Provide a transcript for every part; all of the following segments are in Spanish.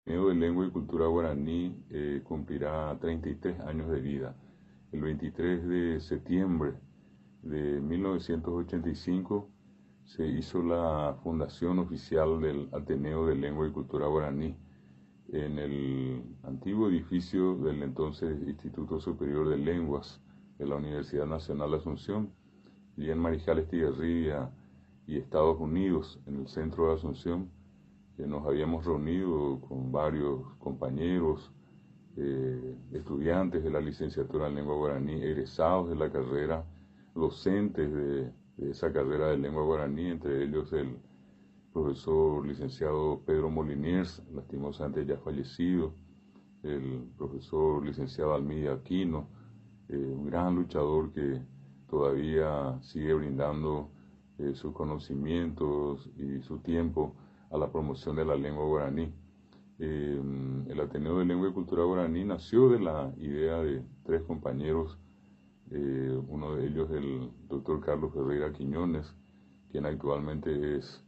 Ateneo de Lengua y Cultura Guaraní cumplirá 33 años de vida. El 23 de septiembre de 1985 se hizo la fundación oficial del Ateneo de Lengua y Cultura Guaraní en el antiguo edificio del entonces Instituto Superior de Lenguas de la Universidad Nacional de Asunción, y en Mariscal Estigarribia y Estados Unidos, en el centro de Asunción. Nos habíamos reunido con varios compañeros, estudiantes de la licenciatura en lengua guaraní, egresados de la carrera, docentes de esa carrera de lengua guaraní, entre ellos el profesor licenciado Pedro Moliniers, lastimosamente ya fallecido, el profesor licenciado Almida Aquino, un gran luchador que todavía sigue brindando sus conocimientos y su tiempo a la promoción de la lengua guaraní. El Ateneo de Lengua y Cultura Guaraní nació de la idea de tres compañeros, uno de ellos el doctor Carlos Ferreira Quiñones, quien actualmente es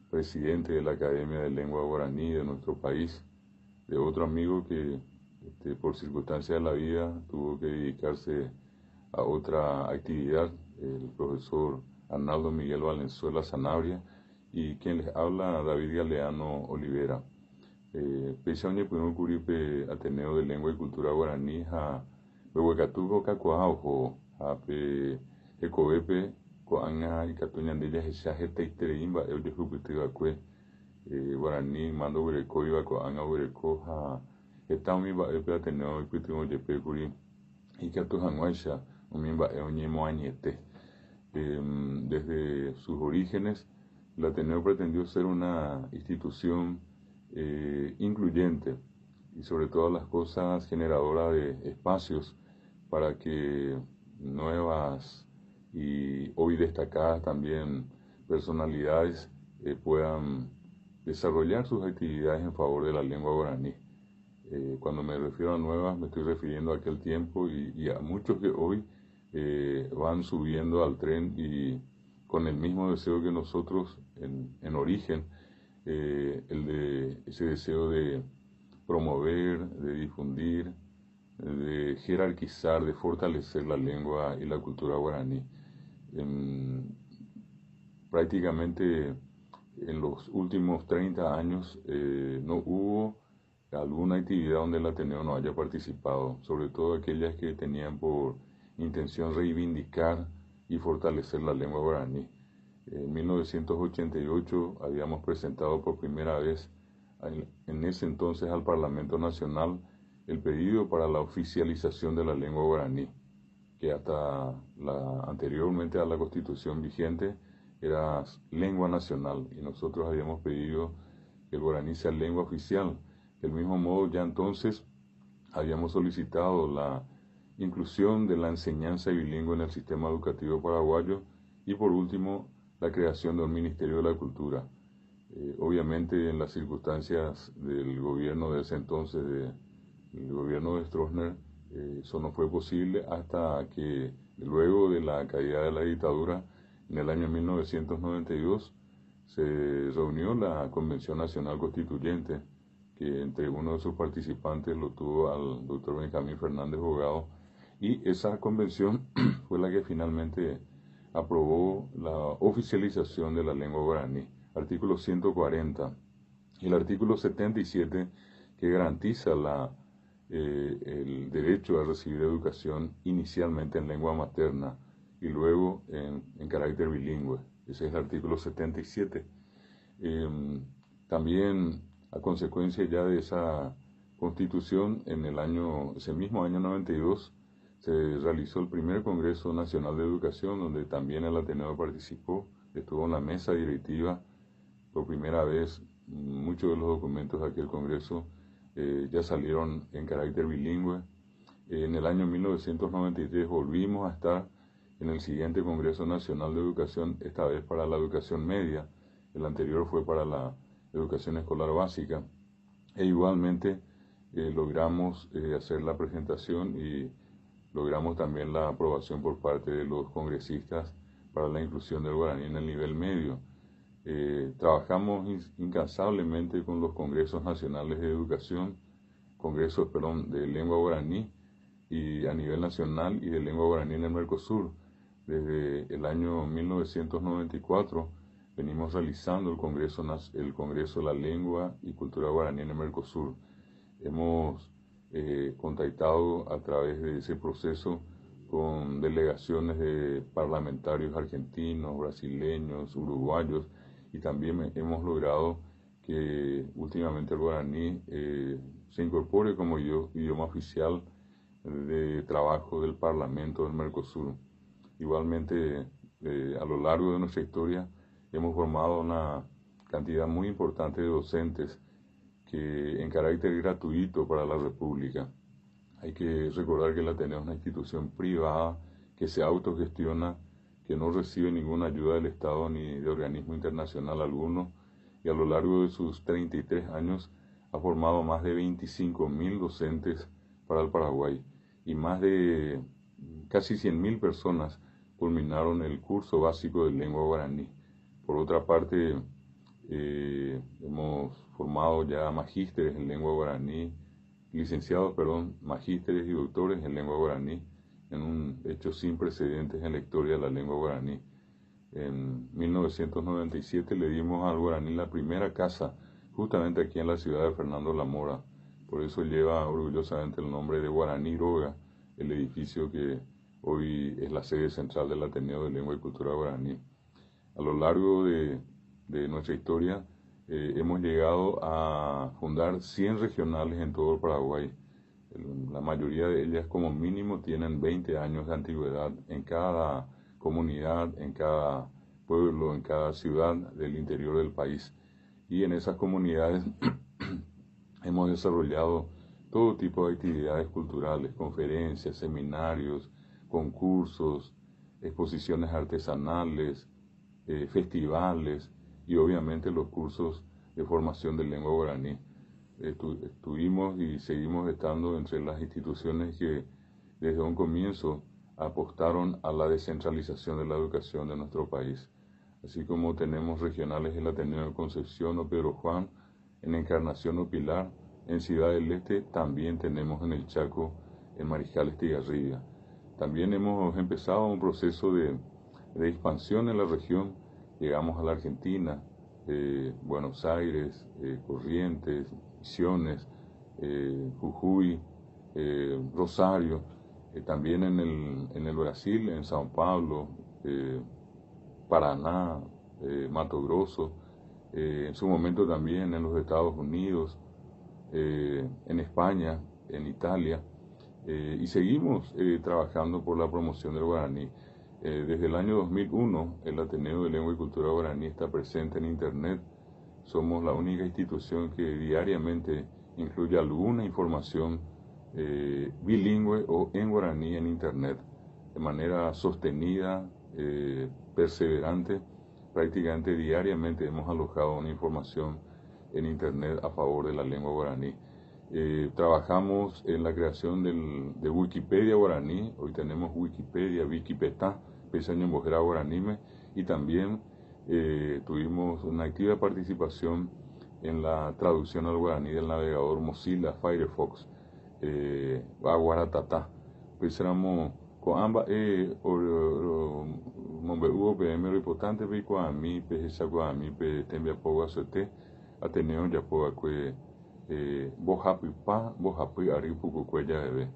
presidente de la Academia de Lengua Guaraní de nuestro país, de otro amigo que por circunstancias de la vida tuvo que dedicarse a otra actividad, el profesor Arnaldo Miguel Valenzuela Sanabria, y quien les habla, David Galeano Olivera. Pechañe pudimos cubrir Ateneo de Lengua y Cultura Guaraní a Behuecatuco Cacoaujo, a Ecobepe, Coanga y Catuñandilla, Hechaje Teitereimba, el de Jupitizacue, Guaraní, Mando Huereco, Iba Coanga Huereco, a Etami Baepe Ateneo y Pitimo Yepecuri, y Catujanguacha, Umimba Eoñemo Añete. Desde sus orígenes, el Ateneo pretendió ser una institución incluyente y sobre todas las cosas generadora de espacios para que nuevas y hoy destacadas también personalidades puedan desarrollar sus actividades en favor de la lengua guaraní. Cuando me refiero a nuevas, me estoy refiriendo a aquel tiempo y a muchos que hoy van subiendo al tren y con el mismo deseo que nosotros en origen, ese deseo de promover, de difundir, de jerarquizar, de fortalecer la lengua y la cultura guaraní. Prácticamente en los últimos 30 años no hubo alguna actividad donde el Ateneo no haya participado, sobre todo aquellas que tenían por intención reivindicar y fortalecer la lengua guaraní. En 1988 habíamos presentado por primera vez en ese entonces al Parlamento Nacional el pedido para la oficialización de la lengua guaraní, que hasta anteriormente a la Constitución vigente era lengua nacional, y nosotros habíamos pedido que el guaraní sea lengua oficial. Del mismo modo, ya entonces habíamos solicitado la inclusión de la enseñanza bilingüe en el sistema educativo paraguayo y, por último, la creación de un Ministerio de la Cultura. Obviamente, en las circunstancias del gobierno de ese entonces, el gobierno de Stroessner, eso no fue posible hasta que, luego de la caída de la dictadura, en el año 1992, se reunió la Convención Nacional Constituyente, que entre uno de sus participantes lo tuvo al doctor Benjamín Fernández Bogado, y esa convención fue la que finalmente aprobó la oficialización de la lengua guaraní, artículo 140, y el artículo 77, que garantiza el derecho a recibir educación inicialmente en lengua materna y luego en carácter bilingüe. Ese es el artículo 77. También, a consecuencia ya de esa constitución, ese mismo año 92, se realizó el primer Congreso Nacional de Educación, donde también el Ateneo participó, estuvo en la mesa directiva. Por primera vez, muchos de los documentos de aquel Congreso ya salieron en carácter bilingüe. En el año 1993 volvimos a estar en el siguiente Congreso Nacional de Educación, esta vez para la educación media. El anterior fue para la educación escolar básica. E igualmente logramos hacer la presentación y logramos también la aprobación por parte de los congresistas para la inclusión del guaraní en el nivel medio. Trabajamos incansablemente con los congresos nacionales de educación, congresos, perdón, de lengua guaraní y a nivel nacional y de lengua guaraní en el Mercosur. Desde el año 1994 venimos realizando el Congreso de la Lengua y Cultura Guaraní en el Mercosur. Hemos contactado a través de ese proceso con delegaciones de parlamentarios argentinos, brasileños, uruguayos, y también hemos logrado que últimamente el guaraní se incorpore como idioma oficial de trabajo del Parlamento del Mercosur. Igualmente, a lo largo de nuestra historia hemos formado una cantidad muy importante de docentes que en carácter gratuito para la República. Hay que recordar que el Ateneo es una institución privada que se autogestiona, que no recibe ninguna ayuda del Estado ni de organismo internacional alguno, y a lo largo de sus 33 años ha formado más de 25.000 docentes para el Paraguay, y más de casi 100.000 personas culminaron el curso básico de lengua guaraní. Por otra parte, hemos formado ya magísteres en lengua guaraní, magísteres y doctores en lengua guaraní, en un hecho sin precedentes en la historia de la lengua guaraní. En 1997 le dimos al guaraní la primera casa, justamente aquí en la ciudad de Fernando La Mora. Por eso lleva orgullosamente el nombre de Guaraní Roga, el edificio que hoy es la sede central del Ateneo de Lengua y Cultura Guaraní. A lo largo de nuestra historia, hemos llegado a fundar 100 regionales en todo el Paraguay. La mayoría de ellas como mínimo tienen 20 años de antigüedad en cada comunidad, en cada pueblo, en cada ciudad del interior del país. Y en esas comunidades hemos desarrollado todo tipo de actividades culturales, conferencias, seminarios, concursos, exposiciones artesanales, festivales y obviamente los cursos de formación de lengua guaraní. Estuvimos y seguimos estando entre las instituciones que desde un comienzo apostaron a la descentralización de la educación de nuestro país. Así como tenemos regionales en el Ateneo de Concepción o Pedro Juan, en Encarnación o Pilar, en Ciudad del Este también tenemos en el Chaco, en Mariscal Estigarribia. También hemos empezado un proceso de expansión en la región. Llegamos a la Argentina, Buenos Aires, Corrientes, Misiones, Jujuy, Rosario, también en el Brasil, en Sao Paulo, Paraná, Mato Grosso, en su momento también en los Estados Unidos, en España, en Italia, y seguimos trabajando por la promoción del guaraní. Desde el año 2001, el Ateneo de Lengua y Cultura Guaraní está presente en Internet. Somos la única institución que diariamente incluye alguna información bilingüe o en guaraní en Internet, de manera sostenida, perseverante. Prácticamente diariamente hemos alojado una información en Internet a favor de la lengua guaraní. Trabajamos en la creación de Wikipedia guaraní. Hoy tenemos Wikipedia, Wikipetá, Pesaño Mojera Guaranime, y también tuvimos una activa participación en la traducción al guaraní del navegador Mozilla Firefox, Aguaratatá. Pues éramos con ambas Mombehugo PM importante pe Coami, pe Saguami, pe Tembia Poga Sote, Ateneo Yapoga Bojapi Pa, Bojapi Ari Pucucuella Bebé.